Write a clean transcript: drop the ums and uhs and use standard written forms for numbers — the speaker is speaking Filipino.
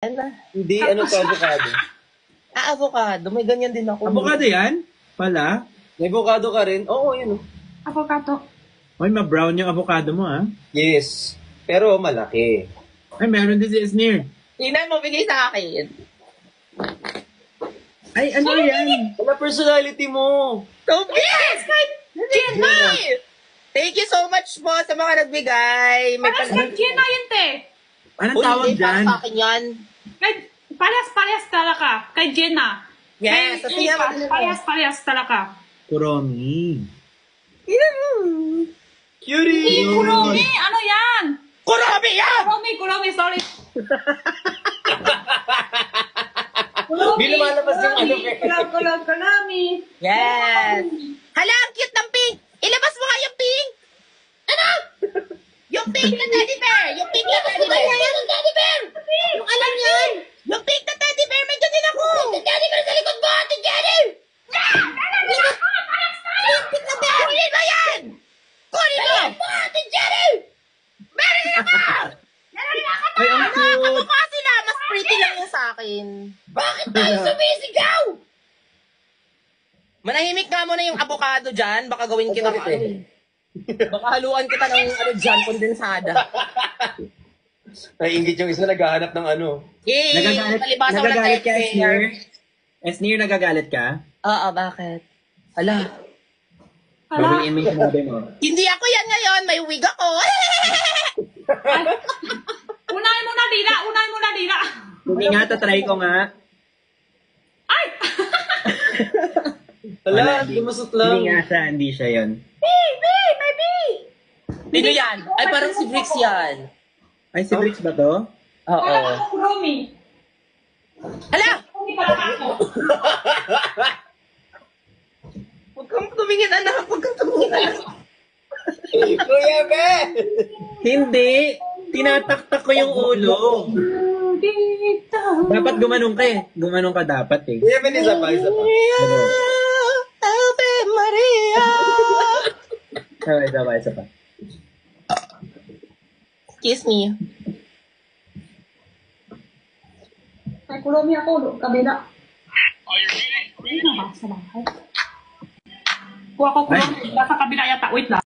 Ano? Hindi, ano to, avocado. Avocado. May ganyan din ako. Avocado yan? Pala? May avocado ka rin? Oo, yun. Avocado. Ay, ma-brown yung avocado mo, ha? Yes. Pero malaki. Ay, meron din si Esnir. Tingnan mo, bigay sa akin. Ay, ano yan? Wala personality mo. So, yes! Jenna! Thank you so much po sa mga nagbigay. May Parehas kay Jenna yun, te. Anong Uy, tawag hindi, para dyan? sa akin yan. Parehas talaga. Kay Jenna. Yes, Kay kasi Eva, yan. parehas talaga. Kuromi. Curie! Hindi, Kuromi. Ano yan? Kuromi yan! Kuromi, sorry. Hindi lumalabas yung ano, Kuromi. Yes. Hala, ang cute ng pink. Ilabas mo nga yung pink. Ano? Yung pink na teddy bear. Yung pink na teddy bear. Yung teddy bear. Yung alam yan. Yung pink na teddy bear. May ganyan ako. Yung teddy bear sa likod mo, Ate Jenny. Yung pink na bear. Kunin mo yan. Kunin mo. Ate Jenny. Meron din ako. Ay, ang cute. Kamukha sila. Mas pretty lang yung sa akin. Bakit tayo sumisigaw? Manahimik nga muna yung avocado dyan. Baka gawin kita Bakit eh? Baka haluan kita ng dyan, kondensada. Naiingit yung isa, naghahanap ng ano. Yay! Nagagalit ka, Esnir? Esnir, nagagalit ka? Oo, bakit? Ala. Babayin mo yung sinabi mo. Hindi ako yan ngayon. May wig ako. Unahin mo na dila. Hindi nga, tatry ko nga. Ay! Wala, lumusot lang. Hindi siya yun. Sino yan? Ay, parang si Brix yan. Ay, si Brix ba to? Oo. Kala ko Kuromi. Hala! Kuromi pala ako. Huwag kang tumingin, anak. Huwag kang tumingin, anak. Kuya Be! Hindi! Tinataktak ko yung ulo. Dapat gumanong ka eh. Gumanong ka dapat eh. Kuya Ben, isa pa. Ave Maria! Isa pa. Kiss me. Kay Kuromi ako, kabila. Ano ba sa bahay? Kuha ko Kuromi. Nasa kabila yata. Wait lang.